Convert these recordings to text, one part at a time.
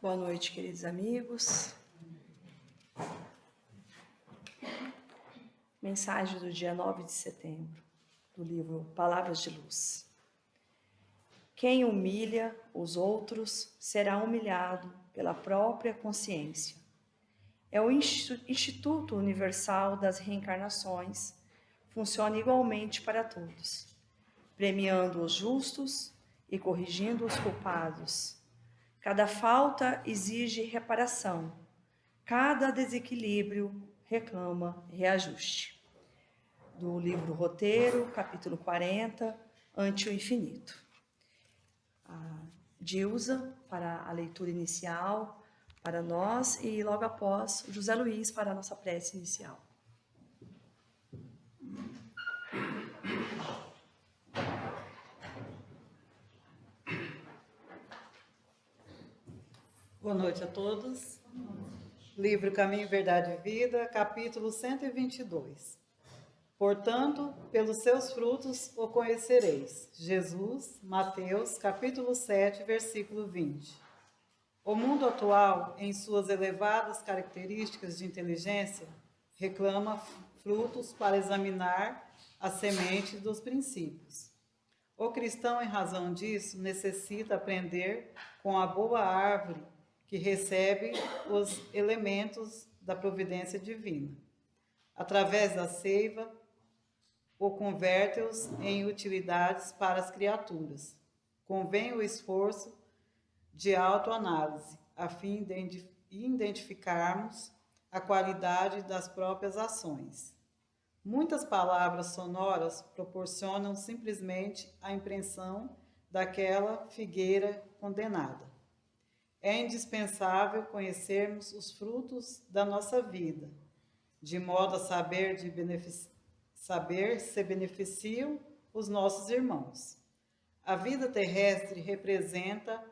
Boa noite, queridos amigos. Mensagem do dia 9 de setembro, do livro Palavras de Luz. Quem humilha os outros será humilhado pela própria consciência. É o Instituto Universal das Reencarnações, funciona igualmente para todos, premiando os justos e corrigindo os culpados. Cada falta exige reparação, cada desequilíbrio reclama reajuste. Do livro Roteiro, capítulo 40, Ante o Infinito. A Dilza, para a leitura inicial, para nós, e logo após, o José Luiz, para a nossa prece inicial. Boa noite a todos. Livro Caminho, Verdade e Vida, capítulo 122. Portanto, pelos seus frutos o conhecereis. Jesus, Mateus, capítulo 7, versículo 20. O mundo atual, em suas elevadas características de inteligência, reclama frutos para examinar a semente dos princípios. O cristão, em razão disso, necessita aprender com a boa árvore que recebe os elementos da providência divina. Através da seiva, o converte-os em utilidades para as criaturas. Convém o esforço de autoanálise, a fim de identificarmos a qualidade das próprias ações. Muitas palavras sonoras proporcionam simplesmente a impressão daquela figueira condenada. É indispensável conhecermos os frutos da nossa vida, de modo a saber se beneficiam os nossos irmãos. A vida terrestre representa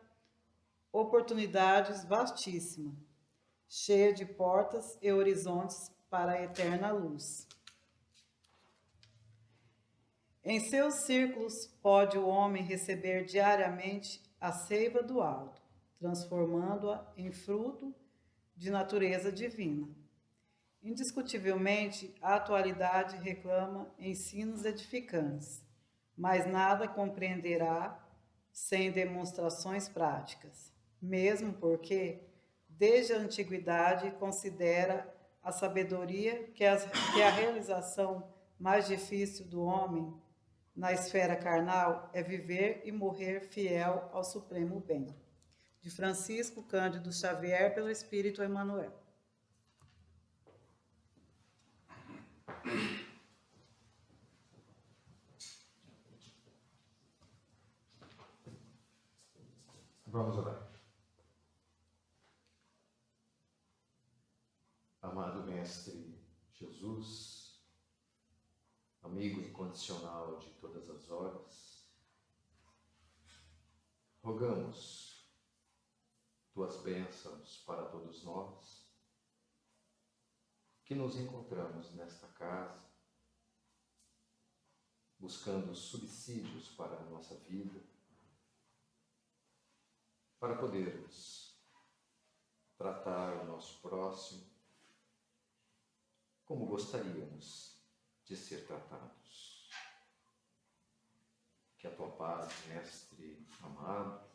oportunidades vastíssimas, cheia de portas e horizontes para a eterna luz. Em seus círculos pode o homem receber diariamente a seiva do alto, transformando-a em fruto de natureza divina. Indiscutivelmente, a atualidade reclama ensinos edificantes, mas nada compreenderá sem demonstrações práticas, mesmo porque, desde a antiguidade, considera a sabedoria que a realização mais difícil do homem na esfera carnal é viver e morrer fiel ao supremo bem. De Francisco Cândido Xavier, pelo Espírito Emmanuel. Vamos orar. Amado Mestre Jesus, amigo incondicional de todas as horas, rogamos tuas bênçãos para todos nós, que nos encontramos nesta casa, buscando subsídios para a nossa vida, para podermos tratar o nosso próximo como gostaríamos de ser tratados. Que a tua paz, Mestre amado,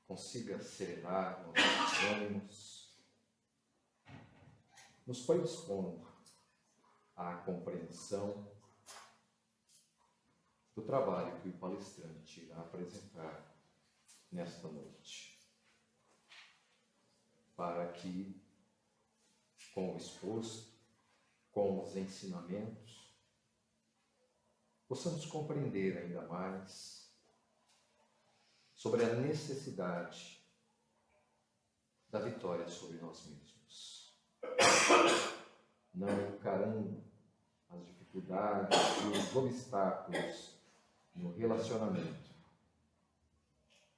consiga serenar nossos ânimos, nos predispondo à compreensão do trabalho que o palestrante irá apresentar nesta noite, para que, com o exposto, com os ensinamentos, possamos compreender ainda mais sobre a necessidade da vitória sobre nós mesmos, não encarando as dificuldades e os obstáculos no relacionamento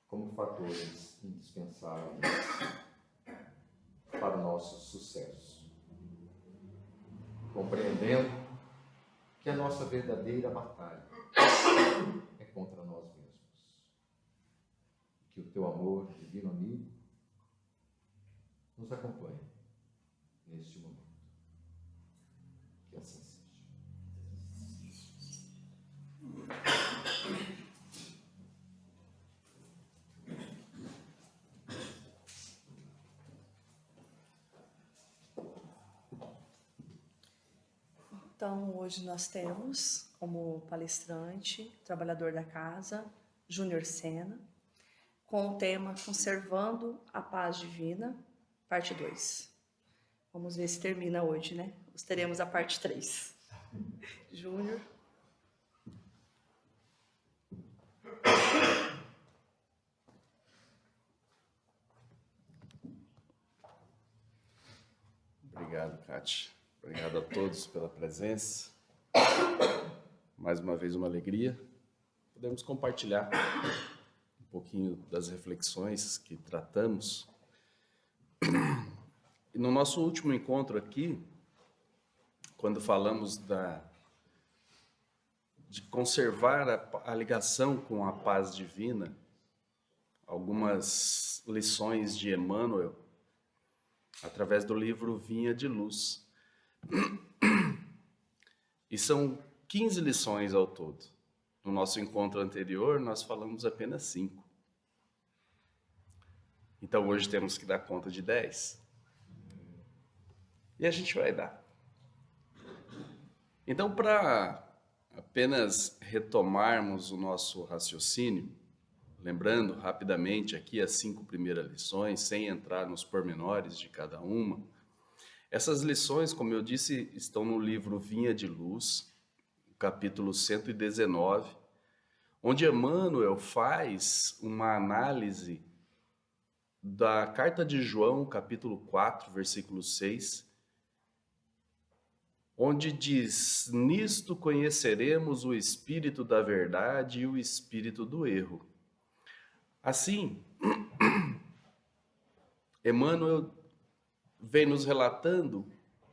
como fatores indispensáveis para o nosso sucesso, compreendendo que a nossa verdadeira batalha é contra nós mesmos, que o teu amor, divino amigo, nos acompanhe neste momento. Que assim seja. Então, hoje nós temos como palestrante, trabalhador da casa, Júnior Sena, com o tema Conservando a Paz Divina, parte 2. Vamos ver se termina hoje, né? Nós teremos a parte 3. Júnior. Obrigado, Kátia. Obrigado a todos pela presença. Mais uma vez, uma alegria. Podemos compartilhar um pouquinho das reflexões que tratamos no nosso último encontro aqui, quando falamos de conservar a ligação com a paz divina, algumas lições de Emmanuel, através do livro Vinha de Luz. E são 15 lições ao todo. No nosso encontro anterior, nós falamos apenas 5. Então, hoje temos que dar conta de 10. E a gente vai dar. Então, para apenas retomarmos o nosso raciocínio, lembrando rapidamente aqui as 5 primeiras lições, sem entrar nos pormenores de cada uma, essas lições, como eu disse, estão no livro Vinha de Luz, capítulo 119, onde Emmanuel faz uma análise da carta de João, capítulo 4, versículo 6, onde diz: nisto conheceremos o espírito da verdade e o espírito do erro. Assim, Emmanuel vem nos relatando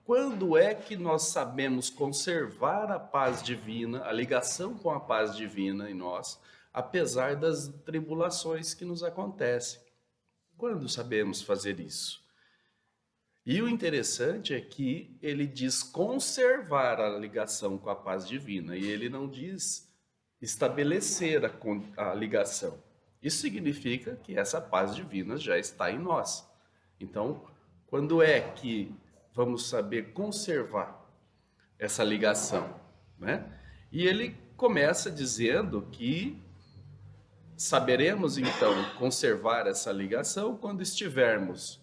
quando é que nós sabemos conservar a paz divina, a ligação com a paz divina em nós, apesar das tribulações que nos acontecem. Quando sabemos fazer isso? E o interessante é que ele diz conservar a ligação com a paz divina, e ele não diz estabelecer a ligação. Isso significa que essa paz divina já está em nós. Então, quando é que vamos saber conservar essa ligação, né? E ele começa dizendo que saberemos, então, conservar essa ligação quando estivermos,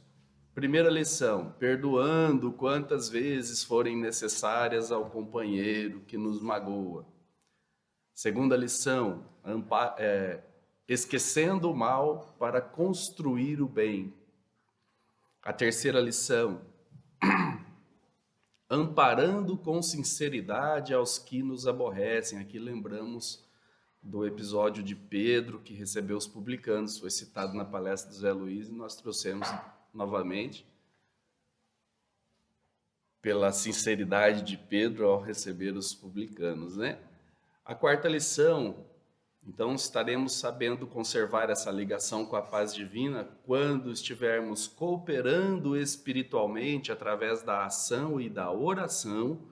primeira lição, perdoando quantas vezes forem necessárias ao companheiro que nos magoa. Segunda lição, esquecendo o mal para construir o bem. A terceira lição, amparando com sinceridade aos que nos aborrecem. Aqui lembramos do episódio de Pedro, que recebeu os publicanos, foi citado na palestra do Zé Luiz, e nós trouxemos novamente, pela sinceridade de Pedro ao receber os publicanos, né? A quarta lição, então estaremos sabendo conservar essa ligação com a paz divina quando estivermos cooperando espiritualmente através da ação e da oração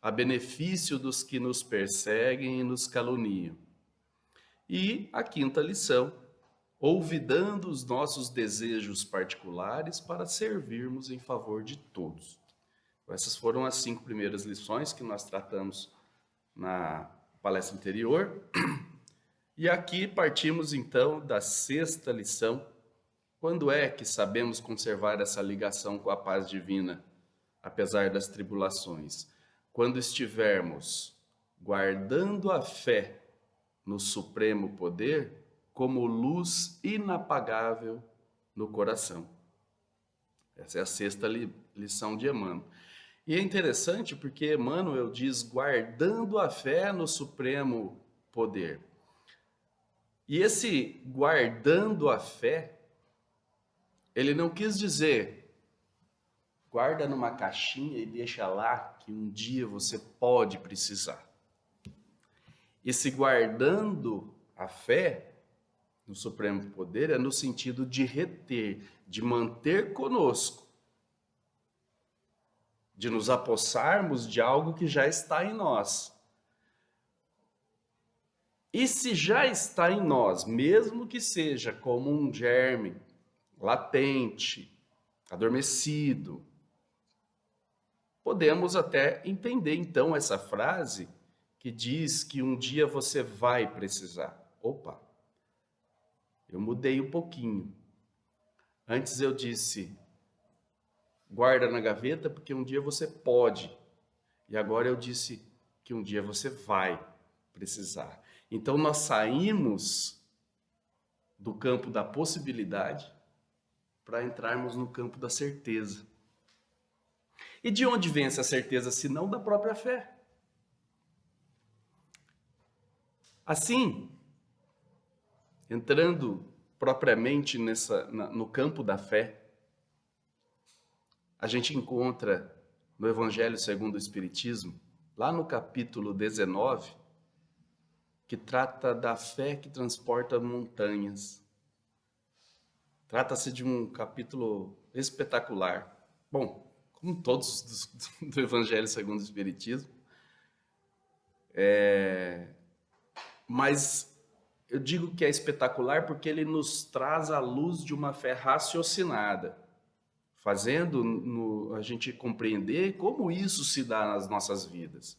a benefício dos que nos perseguem e nos caluniam. E a quinta lição, olvidando os nossos desejos particulares para servirmos em favor de todos. Essas foram as 5 primeiras lições que nós tratamos na palestra anterior. E aqui partimos então da 6ª lição. Quando é que sabemos conservar essa ligação com a paz divina, apesar das tribulações? Quando estivermos guardando a fé no supremo poder como luz inapagável no coração. Essa é a 6ª lição de Emmanuel. E é interessante porque Emmanuel diz guardando a fé no supremo poder. E esse guardando a fé, ele não quis dizer guarda numa caixinha e deixa lá que um dia você pode precisar. Esse guardando a fé no supremo poder é no sentido de reter, de manter conosco, de nos apossarmos de algo que já está em nós. E se já está em nós, mesmo que seja como um germe latente, adormecido, podemos até entender então essa frase que diz que um dia você vai precisar. Opa, eu mudei um pouquinho. Antes eu disse, guarda na gaveta porque um dia você pode. E agora eu disse que um dia você vai precisar. Então nós saímos do campo da possibilidade para entrarmos no campo da certeza. E de onde vem essa certeza, se não da própria fé? Assim, entrando propriamente no campo da fé, a gente encontra no Evangelho segundo o Espiritismo, lá no capítulo 19, que trata da fé que transporta montanhas. Trata-se de um capítulo espetacular. Bom, como todos do Evangelho segundo o Espiritismo. Mas eu digo que é espetacular porque ele nos traz a luz de uma fé raciocinada, fazendo a gente compreender como isso se dá nas nossas vidas.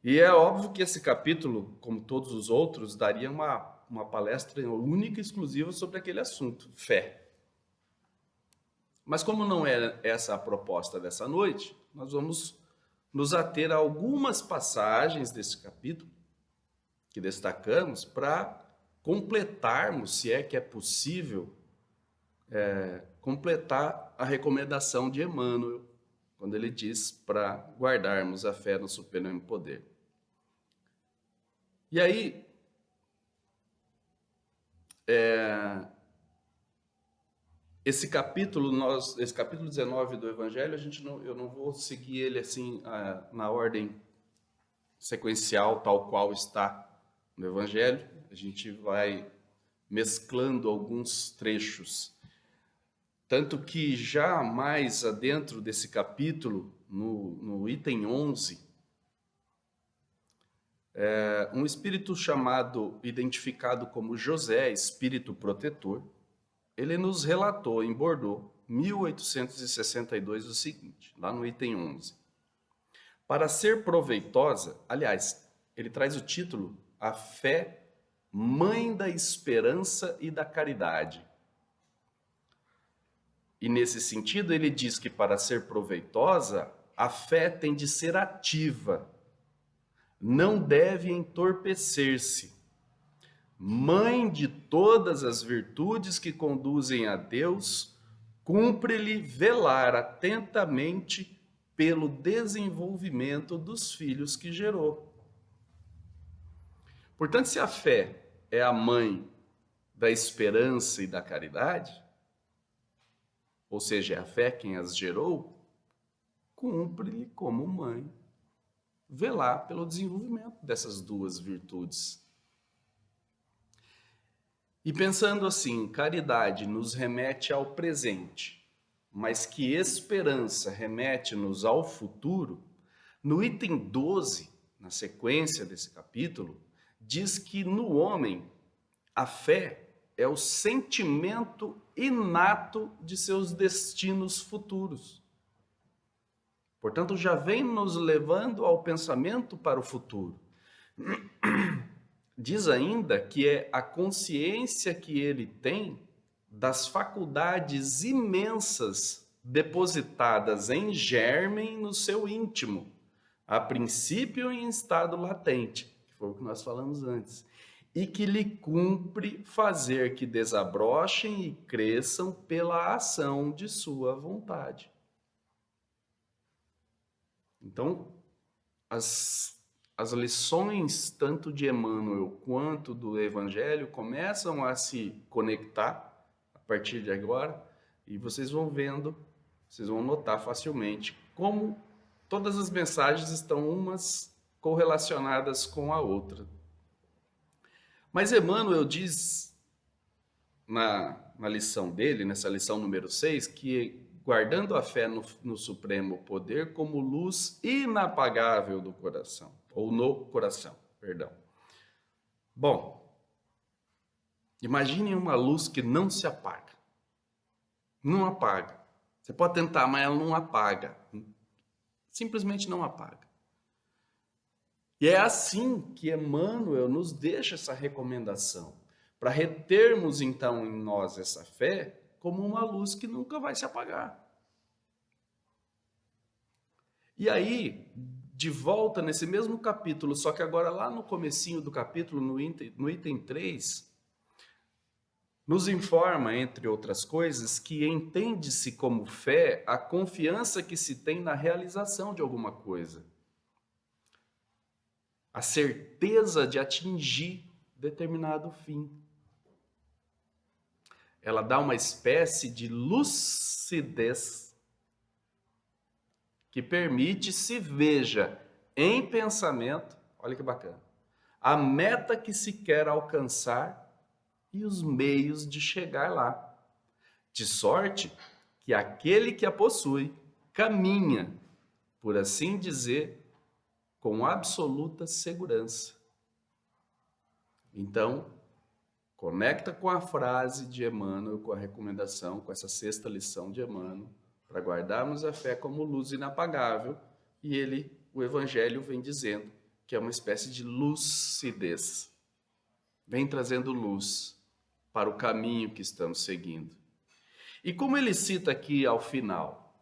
E é óbvio que esse capítulo, como todos os outros, daria uma palestra única e exclusiva sobre aquele assunto, fé. Mas como não é essa a proposta dessa noite, nós vamos nos ater a algumas passagens desse capítulo que destacamos para completarmos, se é que é possível, completar a recomendação de Emmanuel, quando ele diz para guardarmos a fé no supremo poder. E aí, esse capítulo 19 do Evangelho, eu não vou seguir ele assim na ordem sequencial, tal qual está no Evangelho. A gente vai mesclando alguns trechos. Tanto que já mais adentro desse capítulo, no item 11, um espírito identificado como José, espírito protetor, ele nos relatou em Bordeaux, 1862, o seguinte, lá no item 11. Para ser proveitosa, aliás, ele traz o título, A Fé, Mãe da Esperança e da Caridade. E nesse sentido, ele diz que para ser proveitosa, a fé tem de ser ativa, não deve entorpecer-se. Mãe de todas as virtudes que conduzem a Deus, cumpre-lhe velar atentamente pelo desenvolvimento dos filhos que gerou. Portanto, se a fé é a mãe da esperança e da caridade, ou seja, é a fé quem as gerou, cumpre-lhe como mãe velar pelo desenvolvimento dessas duas virtudes. E pensando assim, caridade nos remete ao presente, mas que esperança remete-nos ao futuro, no item 12, na sequência desse capítulo, diz que no homem a fé é o sentimento inato de seus destinos futuros. Portanto, já vem nos levando ao pensamento para o futuro. Diz ainda que é a consciência que ele tem das faculdades imensas depositadas em germe no seu íntimo, a princípio em estado latente, que foi o que nós falamos antes, e que lhe cumpre fazer que desabrochem e cresçam pela ação de sua vontade. Então, as lições tanto de Emmanuel quanto do Evangelho começam a se conectar a partir de agora, e vocês vão notar facilmente como todas as mensagens estão umas correlacionadas com a outra. Mas Emmanuel diz na lição dele, nessa lição número 6, que guardando a fé no supremo poder como luz inapagável do coração, ou no coração, perdão. Bom, imaginem uma luz que não se apaga. Não apaga. Você pode tentar, mas ela não apaga. Simplesmente não apaga. E é assim que Emmanuel nos deixa essa recomendação, para retermos então em nós essa fé como uma luz que nunca vai se apagar. E aí, de volta nesse mesmo capítulo, só que agora lá no comecinho do capítulo, no item 3, nos informa, entre outras coisas, que entende-se como fé a confiança que se tem na realização de alguma coisa. A certeza de atingir determinado fim. ela dá uma espécie de lucidez que permite se veja em pensamento, olha que bacana, a meta que se quer alcançar e os meios de chegar lá. De sorte que aquele que a possui caminha, por assim dizer, com absoluta segurança. Então, conecta com a frase de Emmanuel, com a recomendação, com essa 6ª lição de Emmanuel, para guardarmos a fé como luz inapagável, e o Evangelho vem dizendo que é uma espécie de lucidez. Vem trazendo luz para o caminho que estamos seguindo. E como ele cita aqui ao final,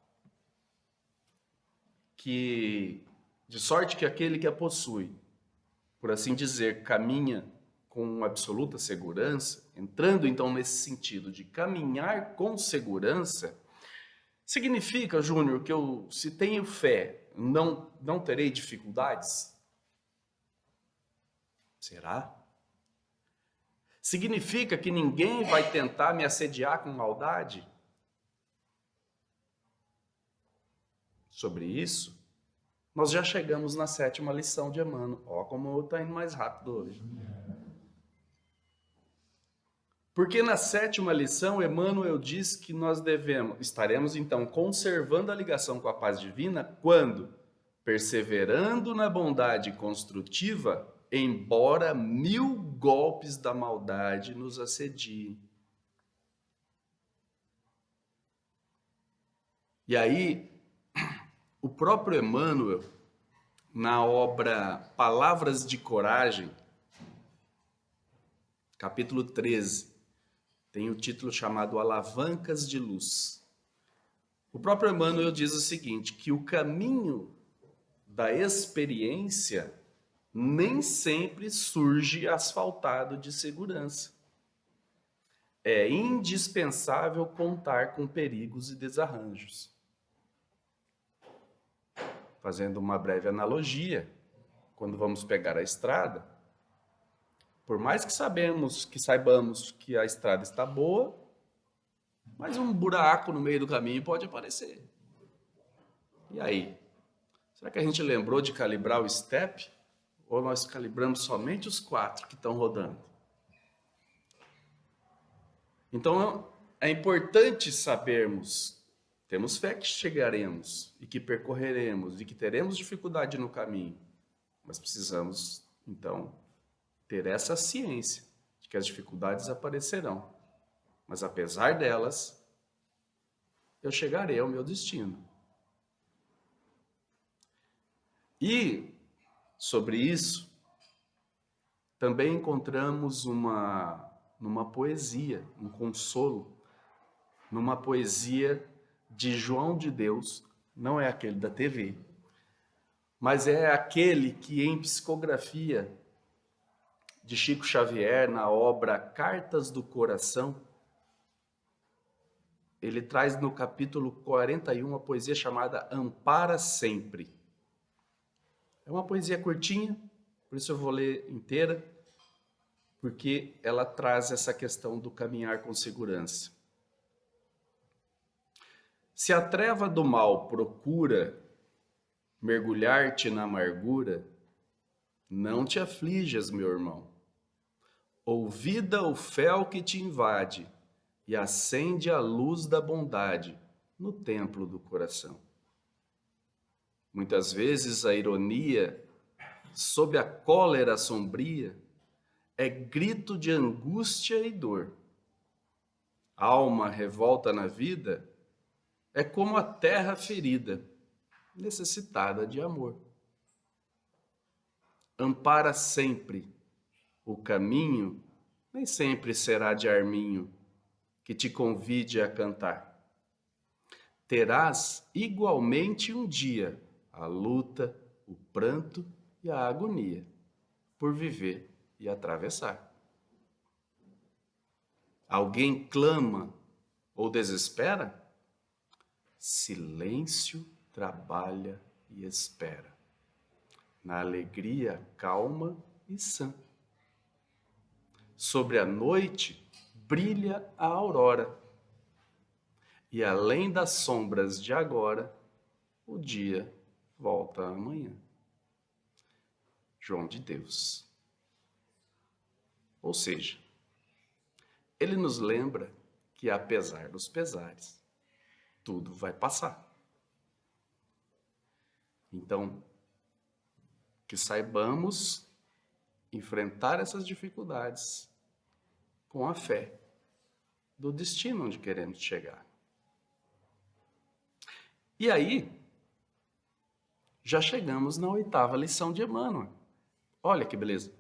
que de sorte que aquele que a possui, por assim dizer, caminha com absoluta segurança, entrando então nesse sentido de caminhar com segurança, significa, Júnior, que se tenho fé, não terei dificuldades? Será? Significa que ninguém vai tentar me assediar com maldade? Sobre isso, nós já chegamos na 7ª lição de Emmanuel. Ó, como eu estou indo mais rápido hoje. Porque na 7ª lição, Emmanuel diz que nós estaremos então conservando a ligação com a paz divina quando, perseverando na bondade construtiva, embora 1000 golpes da maldade nos assediem. E aí, o próprio Emmanuel, na obra Palavras de Coragem, capítulo 13, tem o título chamado Alavancas de Luz. O próprio Emmanuel diz o seguinte, que o caminho da experiência nem sempre surge asfaltado de segurança. É indispensável contar com perigos e desarranjos. Fazendo uma breve analogia, quando vamos pegar a estrada, por mais que saibamos que a estrada está boa, mas um buraco no meio do caminho pode aparecer. E aí? Será que a gente lembrou de calibrar o step? Ou nós calibramos somente os 4 que estão rodando? Então, é importante sabermos, temos fé que chegaremos e que percorreremos e que teremos dificuldade no caminho, mas precisamos, então, ter essa ciência de que as dificuldades aparecerão, mas apesar delas, eu chegarei ao meu destino. E, sobre isso, também encontramos numa poesia, um consolo, numa poesia de João de Deus, não é aquele da TV, mas é aquele que em psicografia de Chico Xavier, na obra Cartas do Coração, ele traz no capítulo 41 uma poesia chamada Ampara Sempre. É uma poesia curtinha, por isso eu vou ler inteira, porque ela traz essa questão do caminhar com segurança. Se a treva do mal procura mergulhar-te na amargura, não te aflijas, meu irmão. Ouvida o fel que te invade e acende a luz da bondade no templo do coração. Muitas vezes a ironia, sob a cólera sombria, é grito de angústia e dor. Alma revolta na vida é como a terra ferida, necessitada de amor. Ampara sempre. O caminho nem sempre será de arminho que te convide a cantar. Terás igualmente um dia a luta, o pranto e a agonia por viver e atravessar. Alguém clama ou desespera? Silêncio trabalha e espera, na alegria calma e sã. Sobre a noite, brilha a aurora. E além das sombras de agora, o dia volta amanhã. João de Deus. Ou seja, ele nos lembra que apesar dos pesares, tudo vai passar. Então, que saibamos enfrentar essas dificuldades com a fé do destino onde queremos chegar. E aí, já chegamos na 8ª lição de Emmanuel. Olha que beleza.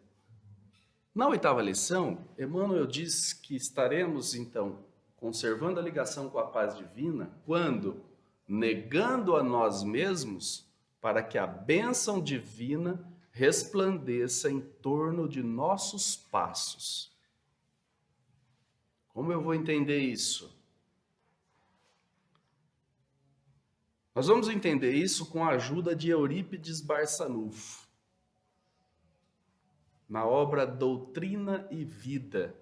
Na 8ª lição, Emmanuel diz que estaremos, então, conservando a ligação com a paz divina quando, negando a nós mesmos, para que a bênção divina resplandeça em torno de nossos passos. Como eu vou entender isso? Nós vamos entender isso com a ajuda de Eurípides Barçanufo, na obra Doutrina e Vida.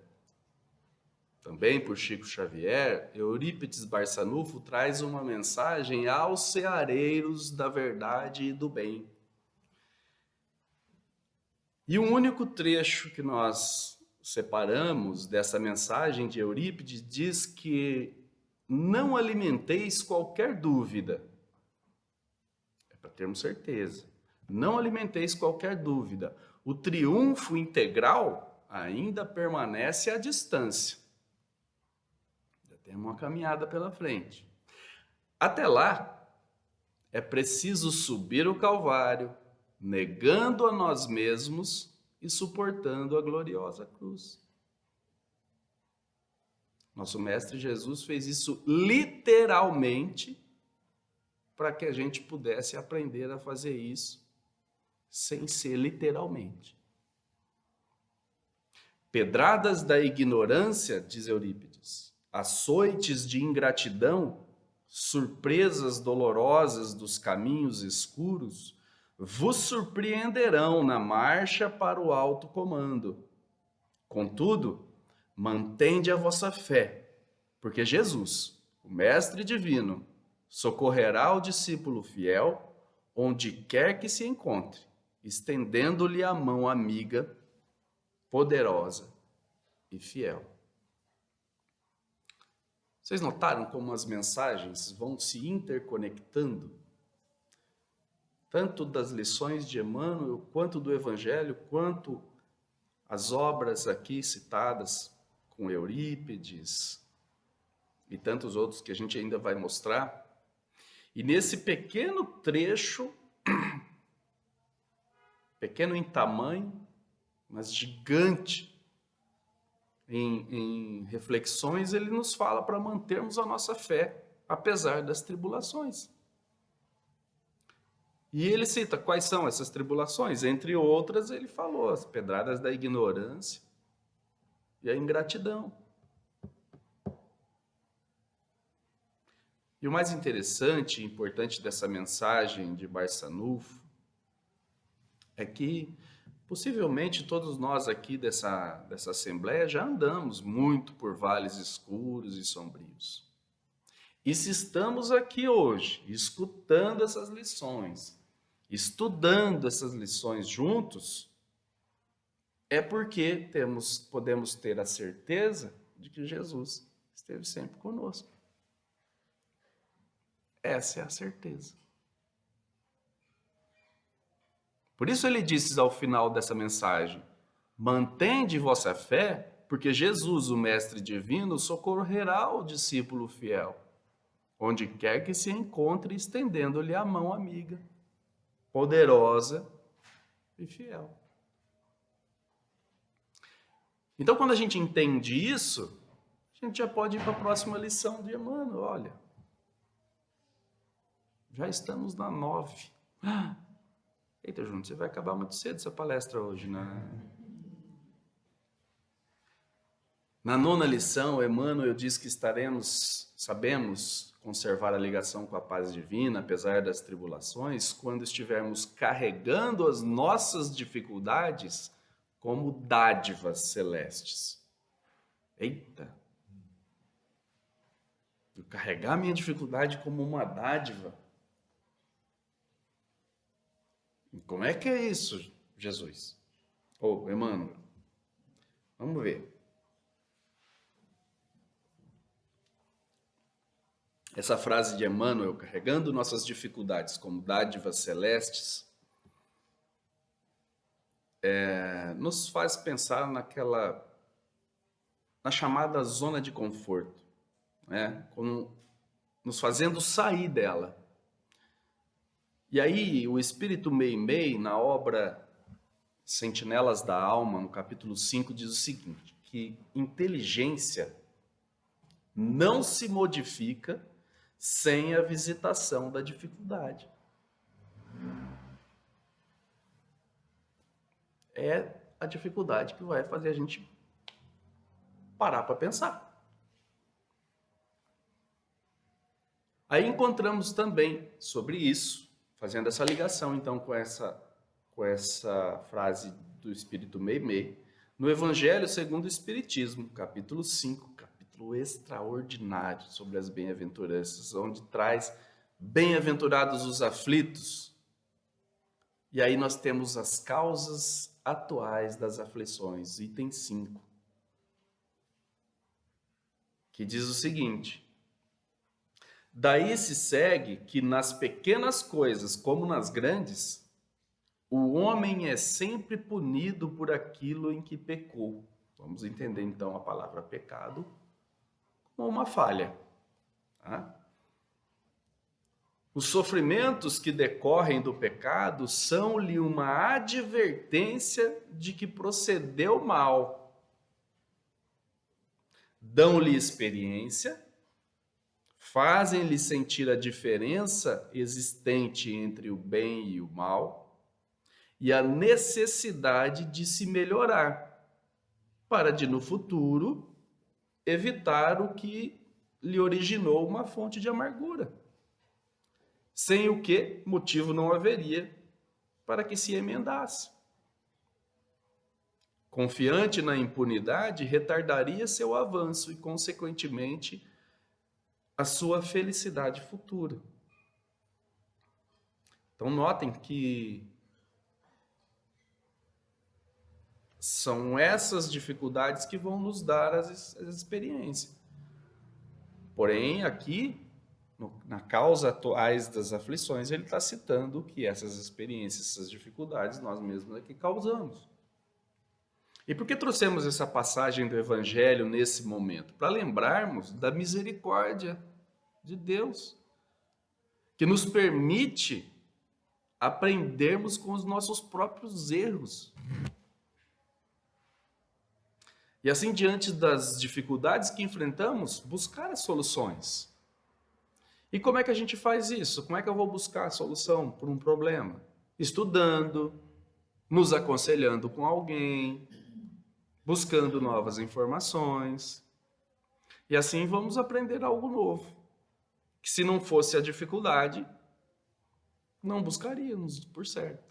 Também por Chico Xavier, Eurípides Barçanufo traz uma mensagem aos ceareiros da verdade e do bem. E o único trecho que nós separamos dessa mensagem de Eurípides diz que não alimenteis qualquer dúvida. É para termos certeza. Não alimenteis qualquer dúvida. O triunfo integral ainda permanece à distância. Já temos uma caminhada pela frente. Até lá, é preciso subir o Calvário, negando a nós mesmos e suportando a gloriosa cruz. Nosso Mestre Jesus fez isso literalmente para que a gente pudesse aprender a fazer isso sem ser literalmente. Pedradas da ignorância, diz Eurípides, açoites de ingratidão, surpresas dolorosas dos caminhos escuros, vos surpreenderão na marcha para o alto comando. Contudo, mantende a vossa fé, porque Jesus, o Mestre Divino, socorrerá o discípulo fiel onde quer que se encontre, estendendo-lhe a mão amiga, poderosa e fiel. Vocês notaram como as mensagens vão se interconectando? Tanto das lições de Emmanuel, quanto do Evangelho, quanto as obras aqui citadas com Eurípides e tantos outros que a gente ainda vai mostrar. E nesse pequeno trecho, pequeno em tamanho, mas gigante em reflexões, ele nos fala para mantermos a nossa fé, apesar das tribulações. E ele cita quais são essas tribulações. Entre outras, ele falou as pedradas da ignorância e a ingratidão. E o mais interessante e importante dessa mensagem de Barçanufo é que, possivelmente, todos nós aqui dessa Assembleia já andamos muito por vales escuros e sombrios. E se estamos aqui hoje, escutando essas lições, estudando essas lições juntos, é porque podemos ter a certeza de que Jesus esteve sempre conosco. Essa é a certeza. Por isso ele disse ao final dessa mensagem: mantende vossa fé, porque Jesus, o Mestre Divino, socorrerá o discípulo fiel, onde quer que se encontre, estendendo-lhe a mão amiga, poderosa e fiel. Então, quando a gente entende isso, a gente já pode ir para a próxima lição de Emmanuel. Olha, já estamos na 9. Eita, Júnior, você vai acabar muito cedo essa palestra hoje, né? Na 9ª lição, Emmanuel diz que sabemos conservar a ligação com a paz divina, apesar das tribulações, quando estivermos carregando as nossas dificuldades como dádivas celestes. Eita! Eu carregar a minha dificuldade como uma dádiva. Como é que é isso, Jesus? Ou Emmanuel? Vamos ver. Essa frase de Emmanuel, carregando nossas dificuldades como dádivas celestes, nos faz pensar na chamada zona de conforto, né? Nos fazendo sair dela. E aí, o Espírito Meimei, na obra Sentinelas da Alma, no capítulo 5, diz o seguinte, que inteligência não se modifica sem a visitação da dificuldade. É a dificuldade que vai fazer a gente parar para pensar. Aí encontramos também sobre isso, fazendo essa ligação então com essa frase do Espírito Meimei, no Evangelho segundo o Espiritismo, capítulo 5, capítulo extraordinário sobre as bem-aventuranças, onde traz bem-aventurados os aflitos. E aí nós temos as causas atuais das aflições, item 5, que diz o seguinte: daí se segue que nas pequenas coisas como nas grandes, o homem é sempre punido por aquilo em que pecou. Vamos entender então a palavra pecado como uma falha. Tá? Os sofrimentos que decorrem do pecado são-lhe uma advertência de que procedeu mal. Dão-lhe experiência, fazem-lhe sentir a diferença existente entre o bem e o mal e a necessidade de se melhorar, para de no futuro evitar o que lhe originou uma fonte de amargura, sem o que motivo não haveria para que se emendasse. Confiante na impunidade, retardaria seu avanço e, consequentemente, a sua felicidade futura. Então, notem que são essas dificuldades que vão nos dar as experiências. Porém, aqui, na causa atuais das aflições, ele está citando que essas experiências, essas dificuldades, nós mesmos aqui causamos. E por que trouxemos essa passagem do Evangelho nesse momento? Para lembrarmos da misericórdia de Deus, que nos permite aprendermos com os nossos próprios erros. E assim, diante das dificuldades que enfrentamos, buscar as soluções. E como é que a gente faz isso? Como é que eu vou buscar a solução para um problema? Estudando, nos aconselhando com alguém, buscando novas informações. E assim vamos aprender algo novo. Que se não fosse a dificuldade, não buscaríamos, por certo.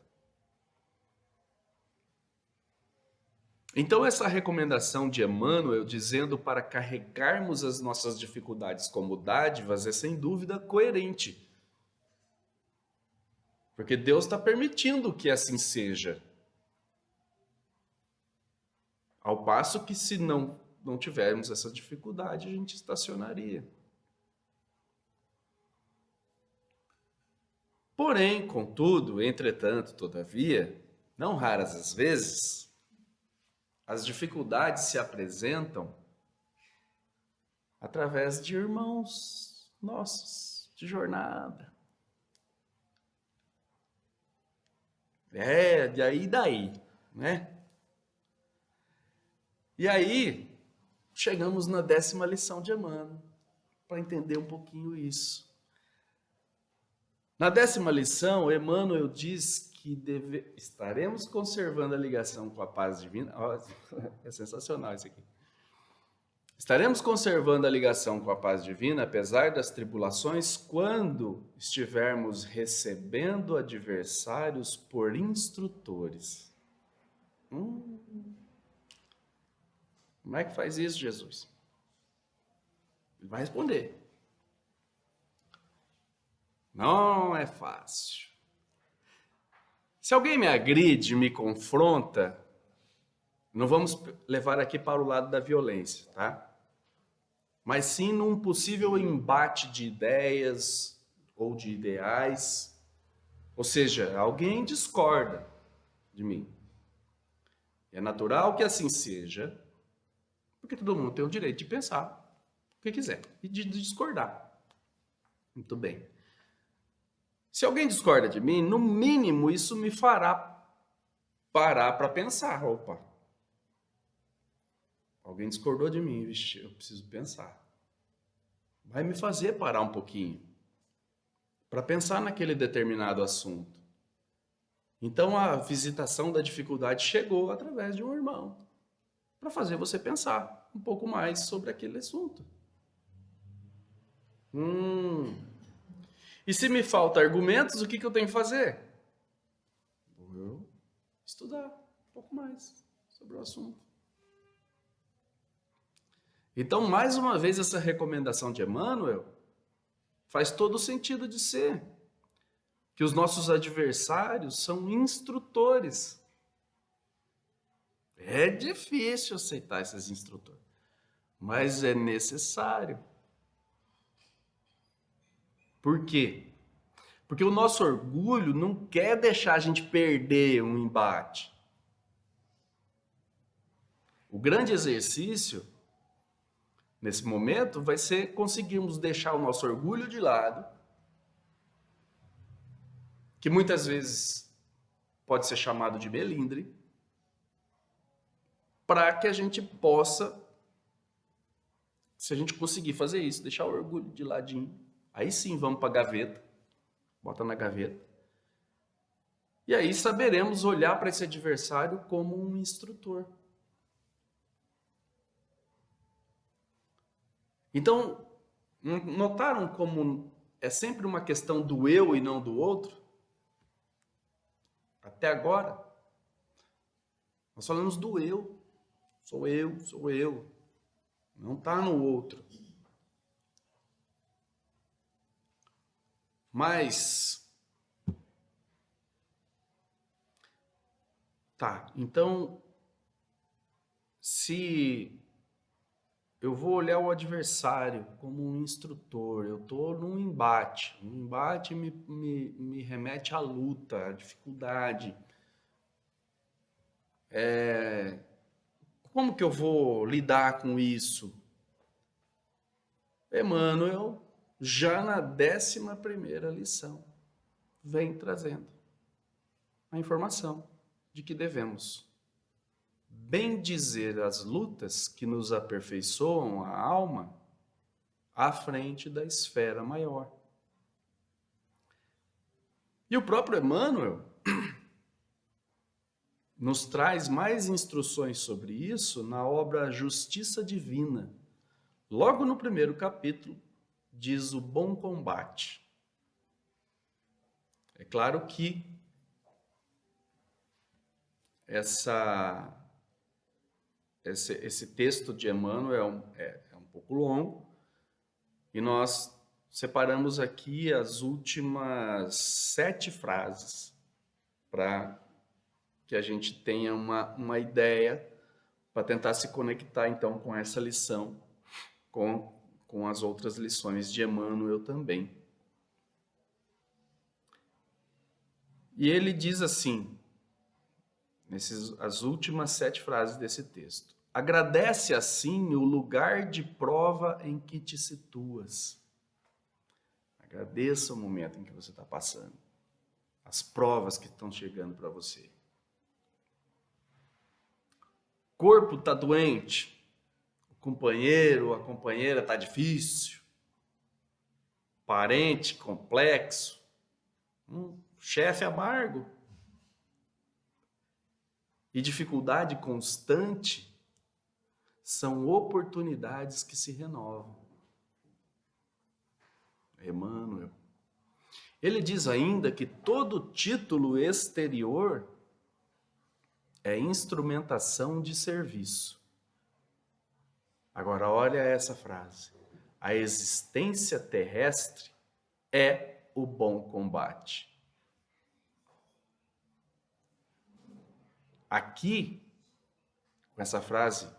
Então, essa recomendação de Emmanuel dizendo para carregarmos as nossas dificuldades como dádivas é sem dúvida coerente. Porque Deus está permitindo que assim seja. Ao passo que se não tivermos essa dificuldade, a gente estacionaria. Porém, contudo, entretanto, todavia, não raras as vezes, as dificuldades se apresentam através de irmãos nossos de jornada. Daí, né? E aí, chegamos na 10ª lição de Emmanuel, para entender um pouquinho isso. Na 10ª lição, Emmanuel diz que estaremos conservando a ligação com a paz divina. É sensacional isso aqui. Estaremos conservando a ligação com a paz divina, apesar das tribulações, quando estivermos recebendo adversários por instrutores. Como é que faz isso, Jesus? Ele vai responder. Não é fácil. Se alguém me agride, me confronta, não vamos levar aqui para o lado da violência, tá? Mas sim num possível embate de ideias ou de ideais. Ou seja, alguém discorda de mim. É natural que assim seja, porque todo mundo tem o direito de pensar o que quiser e de discordar. Muito bem. Se alguém discorda de mim, no mínimo isso me fará parar para pensar. Opa, alguém discordou de mim, vixe, eu preciso pensar. Vai me fazer parar um pouquinho para pensar naquele determinado assunto. Então a visitação da dificuldade chegou através de um irmão para fazer você pensar um pouco mais sobre aquele assunto. E se me faltam argumentos, o que eu tenho que fazer? Vou estudar um pouco mais sobre o assunto. Então, mais uma vez, essa recomendação de Emmanuel faz todo o sentido de ser. Que os nossos adversários são instrutores. É difícil aceitar esses instrutores, mas é necessário. Por quê? Porque o nosso orgulho não quer deixar a gente perder um embate. O grande exercício, nesse momento, vai ser conseguirmos deixar o nosso orgulho de lado, que muitas vezes pode ser chamado de melindre, para que a gente possa, se a gente conseguir fazer isso, deixar o orgulho de ladinho, aí sim vamos para a gaveta, bota na gaveta, e aí saberemos olhar para esse adversário como um instrutor. Então, notaram como é sempre uma questão do eu e não do outro? Até agora, nós falamos do eu. Sou eu, sou eu. Não está no outro. Mas, tá, então, se eu vou olhar o adversário como um instrutor, eu estou num embate. Um embate me remete à luta, à dificuldade. Como que eu vou lidar com isso? Emmanuel, já na 11ª lição, vem trazendo a informação de que devemos bem dizer as lutas que nos aperfeiçoam a alma à frente da esfera maior. E o próprio Emmanuel nos traz mais instruções sobre isso na obra Justiça Divina. Logo no primeiro capítulo, diz o bom combate. É claro que esse texto de Emmanuel é um pouco longo, e nós separamos aqui as últimas 7 frases para que a gente tenha uma ideia para tentar se conectar então com essa lição, com as outras lições de Emmanuel também. E ele diz assim, as últimas 7 frases desse texto: agradece assim o lugar de prova em que te situas. Agradeça o momento em que você está passando, as provas que estão chegando para você. O corpo está doente, o companheiro, a companheira está difícil, parente complexo, chefe amargo. E dificuldade constante são oportunidades que se renovam. Emmanuel. Ele diz ainda que todo título exterior é instrumentação de serviço. Agora, olha essa frase. A existência terrestre é o bom combate. Aqui, com essa frase,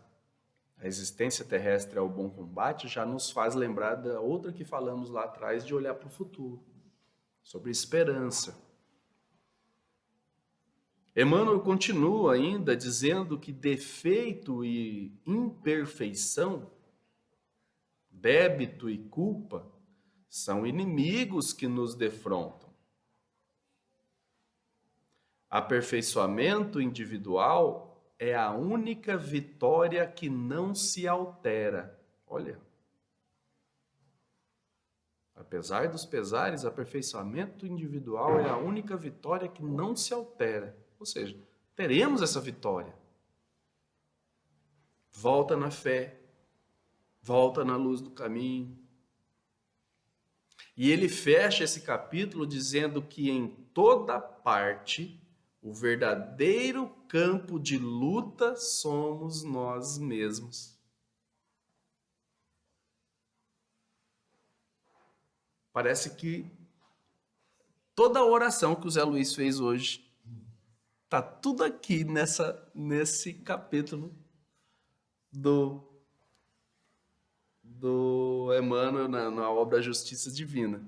a existência terrestre é o bom combate, já nos faz lembrar da outra que falamos lá atrás, de olhar para o futuro, sobre esperança. Emmanuel continua ainda dizendo que defeito e imperfeição, débito e culpa, são inimigos que nos defrontam. Aperfeiçoamento individual é a única vitória que não se altera. Olha, apesar dos pesares, aperfeiçoamento individual é a única vitória que não se altera. Ou seja, teremos essa vitória. Volta na fé, volta na luz do caminho. E ele fecha esse capítulo dizendo que em toda parte o verdadeiro campo de luta somos nós mesmos. Parece que toda a oração que o Zé Luiz fez hoje está tudo aqui nesse capítulo do Emmanuel na obra Justiça Divina.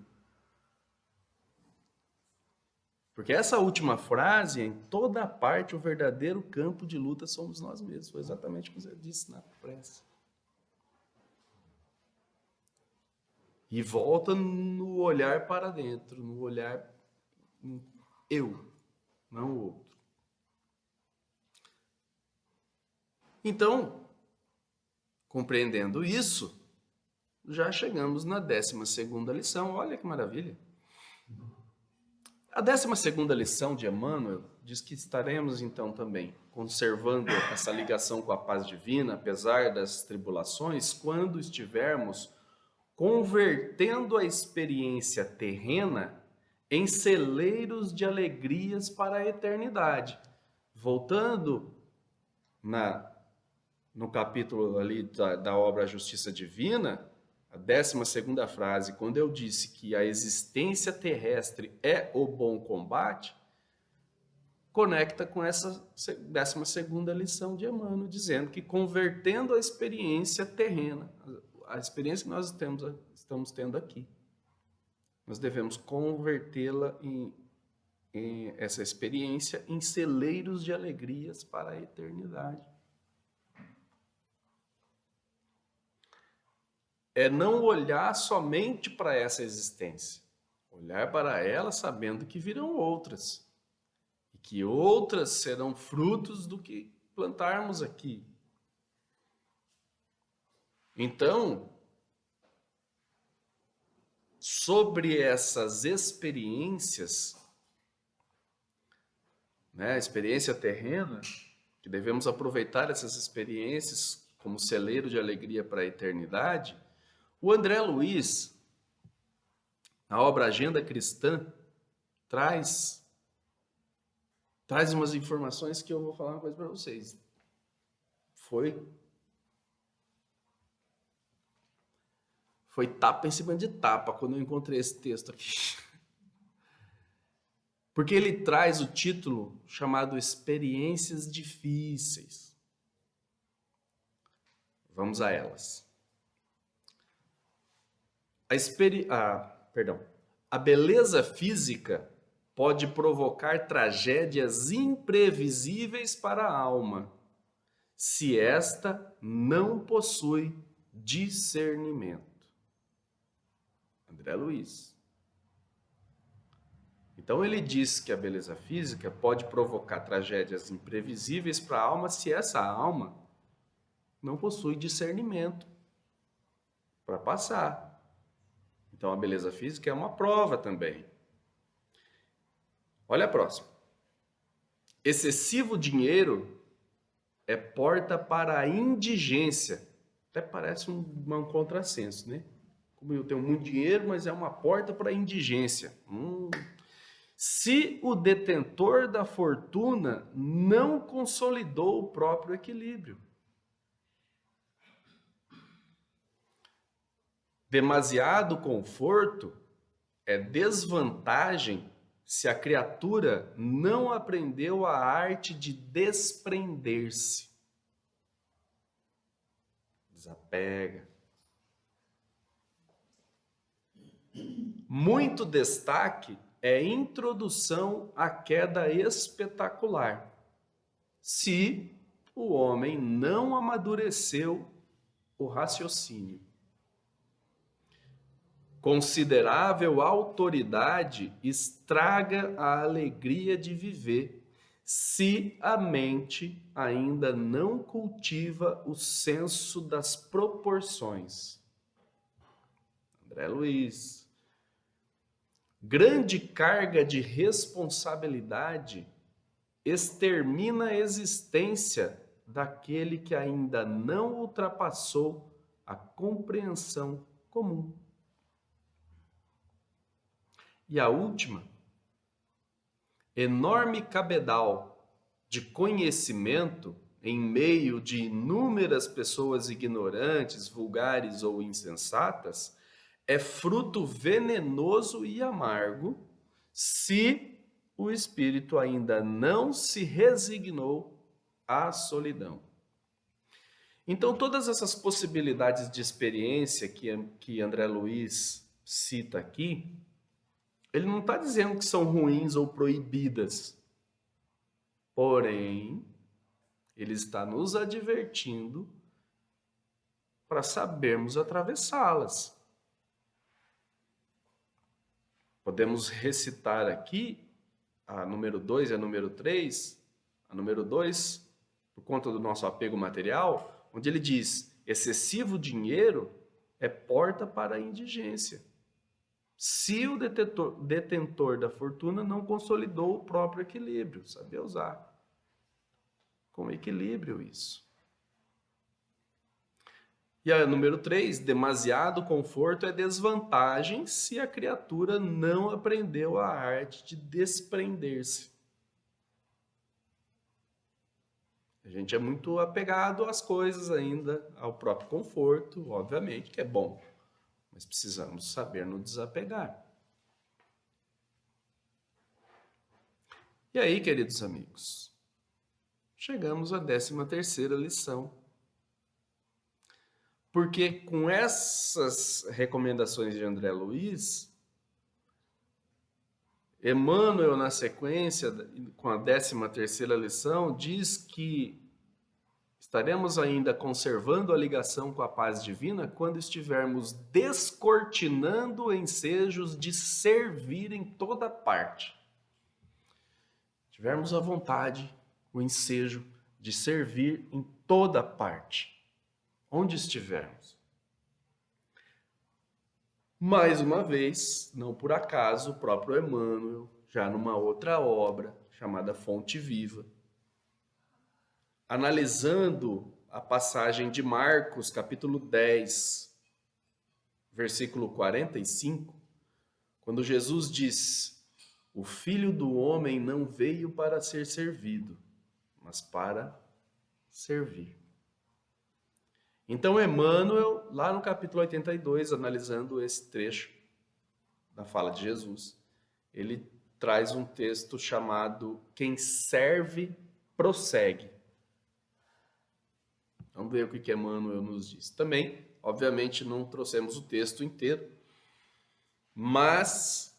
Porque essa última frase, em toda parte, o verdadeiro campo de luta somos nós mesmos. Foi exatamente o que você disse na prece. E volta no olhar para dentro, no olhar eu, não o outro. Então, compreendendo isso, já chegamos na 12ª lição. Olha que maravilha! A 12ª lição de Emmanuel diz que estaremos, então, também conservando essa ligação com a paz divina, apesar das tribulações, quando estivermos convertendo a experiência terrena em celeiros de alegrias para a eternidade. Voltando no capítulo ali da obra Justiça Divina, a 12ª frase, quando eu disse que a existência terrestre é o bom combate, conecta com essa 12ª lição de Emmanuel, dizendo que convertendo a experiência terrena, a experiência que nós estamos tendo aqui, nós devemos convertê-la em essa experiência em celeiros de alegrias para a eternidade. É não olhar somente para essa existência, olhar para ela sabendo que virão outras, e que outras serão frutos do que plantarmos aqui. Então, sobre essas experiências, a experiência terrena, que devemos aproveitar essas experiências como celeiro de alegria para a eternidade, o André Luiz, na obra Agenda Cristã, traz umas informações que eu vou falar uma coisa para vocês. Foi tapa em cima de tapa quando eu encontrei esse texto aqui. Porque ele traz o título chamado Experiências Difíceis. Vamos a elas. A beleza física pode provocar tragédias imprevisíveis para a alma, se esta não possui discernimento. André Luiz. Então ele diz que a beleza física pode provocar tragédias imprevisíveis para a alma se essa alma não possui discernimento para passar. Então, a beleza física é uma prova também. Olha a próxima. Excessivo dinheiro é porta para a indigência. Até parece um contrassenso, né? Como eu tenho muito dinheiro, mas é uma porta para a indigência. Se o detentor da fortuna não consolidou o próprio equilíbrio. Demasiado conforto é desvantagem se a criatura não aprendeu a arte de desprender-se. Desapega. Muito destaque é introdução à queda espetacular, se o homem não amadureceu o raciocínio. Considerável autoridade estraga a alegria de viver se a mente ainda não cultiva o senso das proporções. André Luiz. Grande carga de responsabilidade extermina a existência daquele que ainda não ultrapassou a compreensão comum. E a última, enorme cabedal de conhecimento em meio de inúmeras pessoas ignorantes, vulgares ou insensatas, é fruto venenoso e amargo se o espírito ainda não se resignou à solidão. Então, todas essas possibilidades de experiência que André Luiz cita aqui, ele não está dizendo que são ruins ou proibidas. Porém, ele está nos advertindo para sabermos atravessá-las. Podemos recitar aqui a número 2 e a número 3. A número 2, por conta do nosso apego material, onde ele diz: excessivo dinheiro é porta para a indigência, se o detentor da fortuna não consolidou o próprio equilíbrio, saber usar com equilíbrio isso. E a número 3, demasiado conforto é desvantagem se a criatura não aprendeu a arte de desprender-se. A gente é muito apegado às coisas ainda, ao próprio conforto, obviamente, que é bom. Mas precisamos saber nos desapegar. E aí, queridos amigos, chegamos à 13ª lição. Porque com essas recomendações de André Luiz, Emmanuel, na sequência, com a 13ª lição, diz que estaremos ainda conservando a ligação com a paz divina quando estivermos descortinando ensejos de servir em toda parte. Tivermos a vontade, o ensejo de servir em toda parte, onde estivermos. Mais uma vez, não por acaso, o próprio Emmanuel, já numa outra obra chamada Fonte Viva, analisando a passagem de Marcos, capítulo 10, versículo 45, quando Jesus diz: o Filho do Homem não veio para ser servido, mas para servir. Então, Emmanuel, lá no capítulo 82, analisando esse trecho da fala de Jesus, ele traz um texto chamado Quem serve, prossegue. Vamos ver o que Emmanuel nos diz. Também, obviamente, não trouxemos o texto inteiro, mas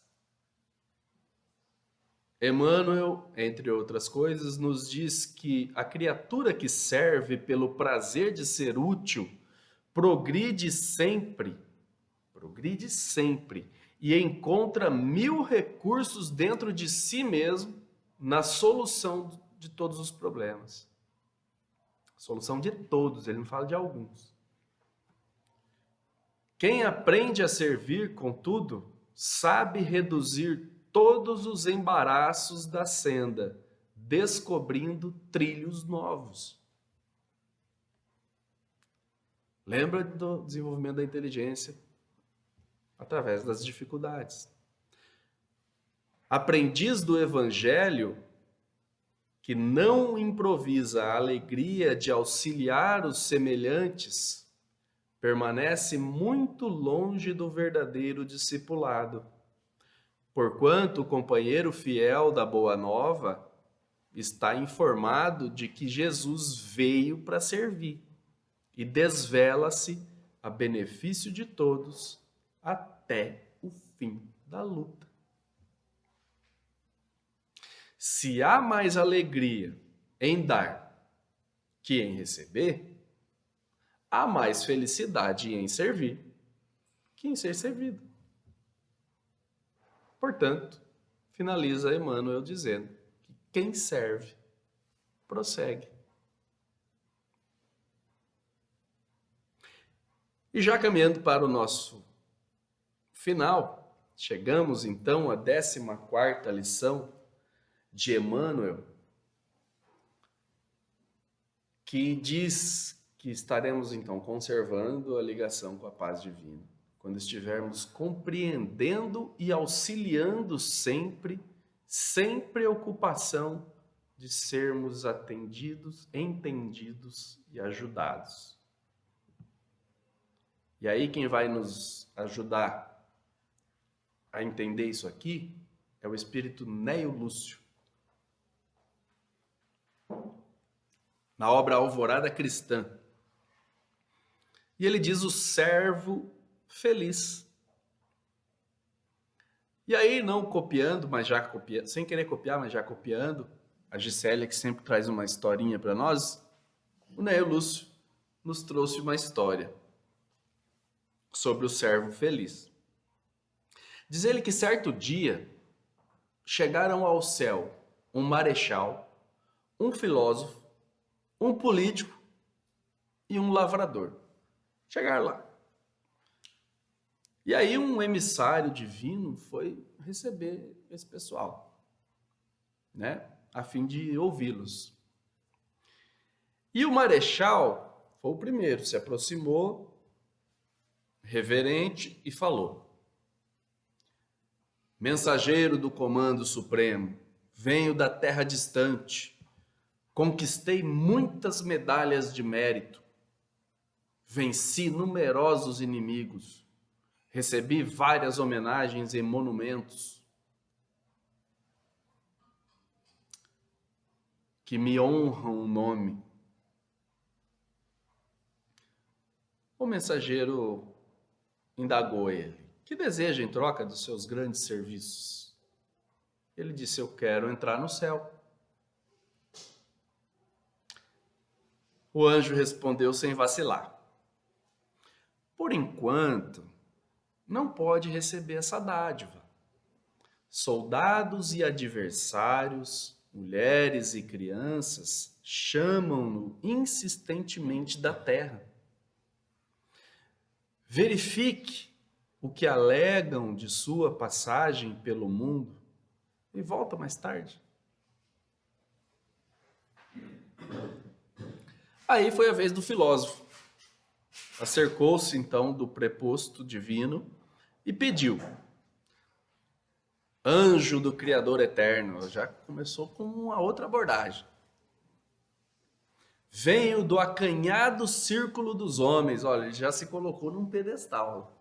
Emmanuel, entre outras coisas, nos diz que a criatura que serve pelo prazer de ser útil progride sempre, e encontra 1000 recursos dentro de si mesmo na solução de todos os problemas. Solução de todos, ele não fala de alguns. Quem aprende a servir, contudo, sabe reduzir todos os embaraços da senda, descobrindo trilhos novos. Lembra do desenvolvimento da inteligência através das dificuldades. Aprendiz do Evangelho que não improvisa a alegria de auxiliar os semelhantes permanece muito longe do verdadeiro discipulado, porquanto o companheiro fiel da Boa Nova está informado de que Jesus veio para servir e desvela-se a benefício de todos até o fim da luta. Se há mais alegria em dar que em receber, há mais felicidade em servir que em ser servido. Portanto, finaliza Emmanuel dizendo que quem serve, prossegue. E já caminhando para o nosso final, chegamos então à 14ª lição de Emmanuel, que diz que estaremos então conservando a ligação com a paz divina, quando estivermos compreendendo e auxiliando sempre, sem preocupação de sermos atendidos, entendidos e ajudados. E aí quem vai nos ajudar a entender isso aqui é o espírito Neio Lúcio. Na obra Alvorada Cristã. E ele diz o servo feliz. E aí, não copiando, mas já copiando, sem querer copiar, mas já copiando, a Gisélia, que sempre traz uma historinha para nós, o Neio Lúcio nos trouxe uma história sobre o servo feliz. Diz ele que certo dia chegaram ao céu um marechal, um filósofo, um político e um lavrador. Chegaram lá. E aí um emissário divino foi receber esse pessoal, né? A fim de ouvi-los. E o marechal foi o primeiro, se aproximou, reverente, e falou: mensageiro do comando supremo, venho da terra distante, conquistei muitas medalhas de mérito, venci numerosos inimigos, recebi várias homenagens e monumentos que me honram o nome. O mensageiro indagou ele: que deseja em troca dos seus grandes serviços? Ele disse: eu quero entrar no céu. O anjo respondeu sem vacilar: por enquanto, não pode receber essa dádiva. Soldados e adversários, mulheres e crianças, chamam-no insistentemente da terra. Verifique o que alegam de sua passagem pelo mundo e volta mais tarde. Aí foi a vez do filósofo. Acercou-se então do preposto divino e pediu: anjo do Criador eterno, já começou com uma outra abordagem. Venho do acanhado círculo dos homens. Olha, ele já se colocou num pedestal.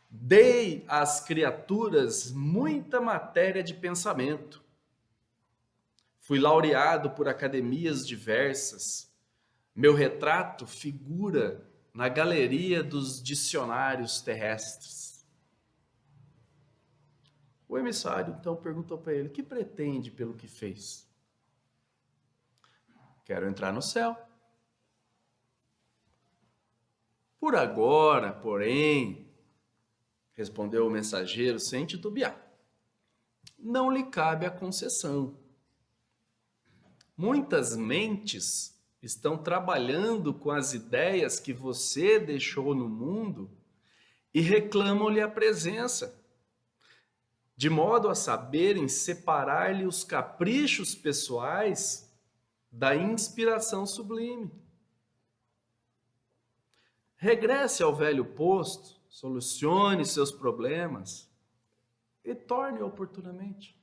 Dei às criaturas muita matéria de pensamento. Fui laureado por academias diversas. Meu retrato figura na galeria dos dicionários terrestres. O emissário então perguntou para ele: que pretende pelo que fez? Quero entrar no céu. Por agora, porém, respondeu o mensageiro sem titubear, não lhe cabe a concessão. Muitas mentes estão trabalhando com as ideias que você deixou no mundo e reclamam-lhe a presença, de modo a saberem separar-lhe os caprichos pessoais da inspiração sublime. Regresse ao velho posto, solucione seus problemas e torne oportunamente.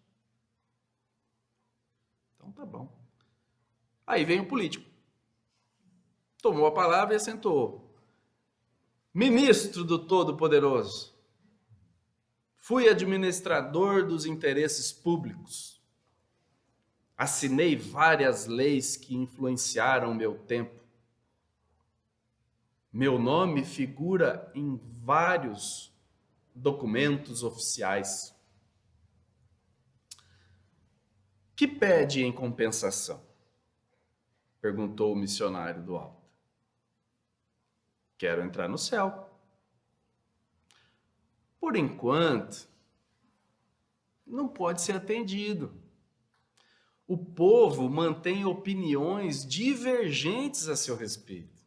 Então tá bom. Aí vem o político. Tomou a palavra e assentou. Ministro do Todo-Poderoso, fui administrador dos interesses públicos, assinei várias leis que influenciaram meu tempo. Meu nome figura em vários documentos oficiais. Que pede em compensação? Perguntou o missionário do alto. Quero entrar no céu. Por enquanto, não pode ser atendido. O povo mantém opiniões divergentes a seu respeito.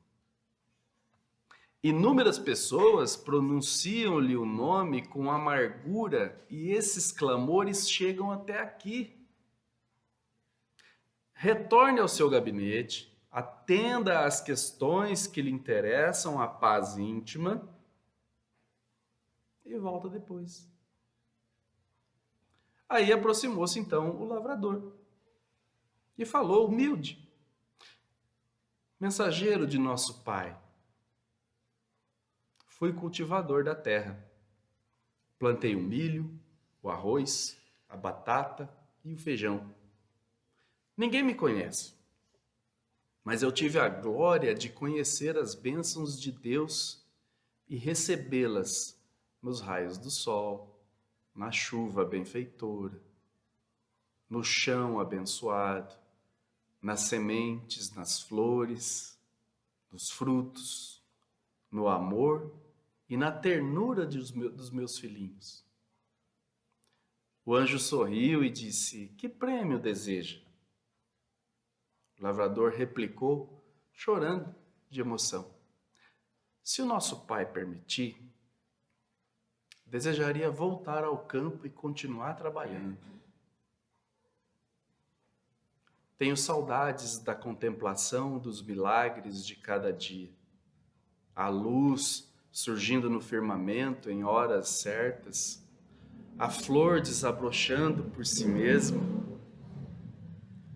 Inúmeras pessoas pronunciam-lhe o nome com amargura e esses clamores chegam até aqui. Retorne ao seu gabinete, atenda às questões que lhe interessam, a paz íntima, e volta depois. Aí aproximou-se então o lavrador e falou humilde: mensageiro de nosso pai, fui cultivador da terra. Plantei o milho, o arroz, a batata e o feijão. Ninguém me conhece, mas eu tive a glória de conhecer as bênçãos de Deus e recebê-las nos raios do sol, na chuva benfeitora, no chão abençoado, nas sementes, nas flores, nos frutos, no amor e na ternura dos meus filhinhos. O anjo sorriu e disse: que prêmio deseja? O lavrador replicou, chorando de emoção: se o nosso pai permitir, desejaria voltar ao campo e continuar trabalhando. Tenho saudades da contemplação dos milagres de cada dia. A luz surgindo no firmamento em horas certas, a flor desabrochando por si mesma,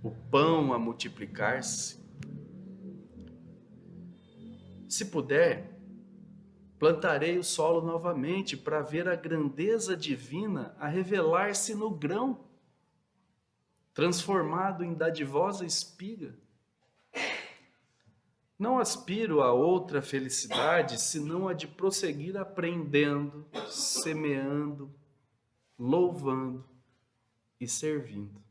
o pão a multiplicar-se. Se puder, plantarei o solo novamente para ver a grandeza divina a revelar-se no grão, transformado em dadivosa espiga. Não aspiro a outra felicidade senão a de prosseguir aprendendo, semeando, louvando e servindo.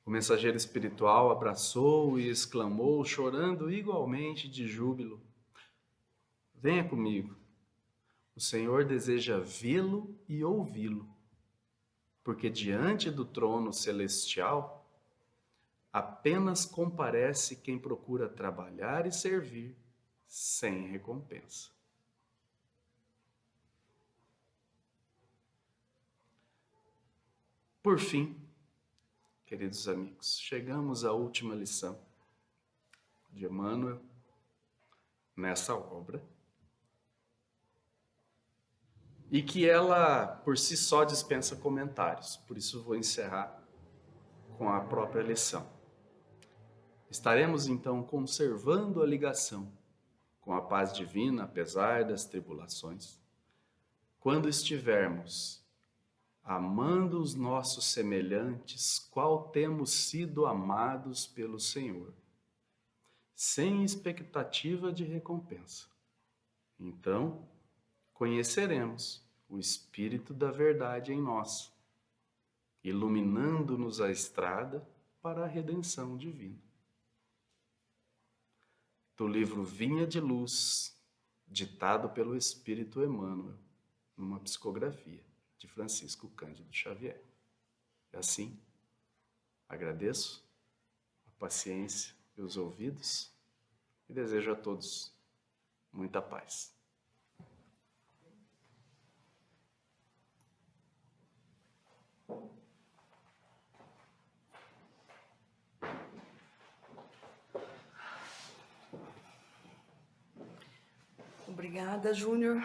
O mensageiro espiritual abraçou e exclamou, chorando igualmente de júbilo: venha comigo, o Senhor deseja vê-lo e ouvi-lo, porque diante do trono celestial apenas comparece quem procura trabalhar e servir sem recompensa. Por fim, queridos amigos, chegamos à última lição de Emmanuel nessa obra, e que ela por si só dispensa comentários, por isso vou encerrar com a própria lição. Estaremos então conservando a ligação com a paz divina, apesar das tribulações, quando estivermos amando os nossos semelhantes, qual temos sido amados pelo Senhor, sem expectativa de recompensa. Então, conheceremos o Espírito da verdade em nós, iluminando-nos a estrada para a redenção divina. Do livro Vinha de Luz, ditado pelo Espírito Emmanuel, numa psicografia de Francisco Cândido Xavier. E assim, agradeço a paciência e os ouvidos e desejo a todos muita paz. Obrigada, Júnior.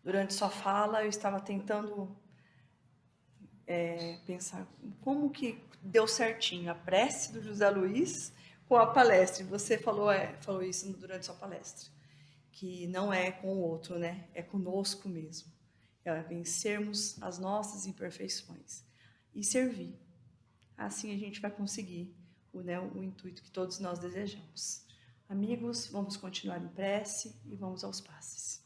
Durante sua fala, eu estava tentando pensar como que deu certinho a prece do José Luiz com a palestra. Você falou isso durante sua palestra, que não é com o outro, né? É conosco mesmo. É vencermos as nossas imperfeições e servir. Assim a gente vai conseguir o intuito que todos nós desejamos. Amigos, vamos continuar em prece e vamos aos passes.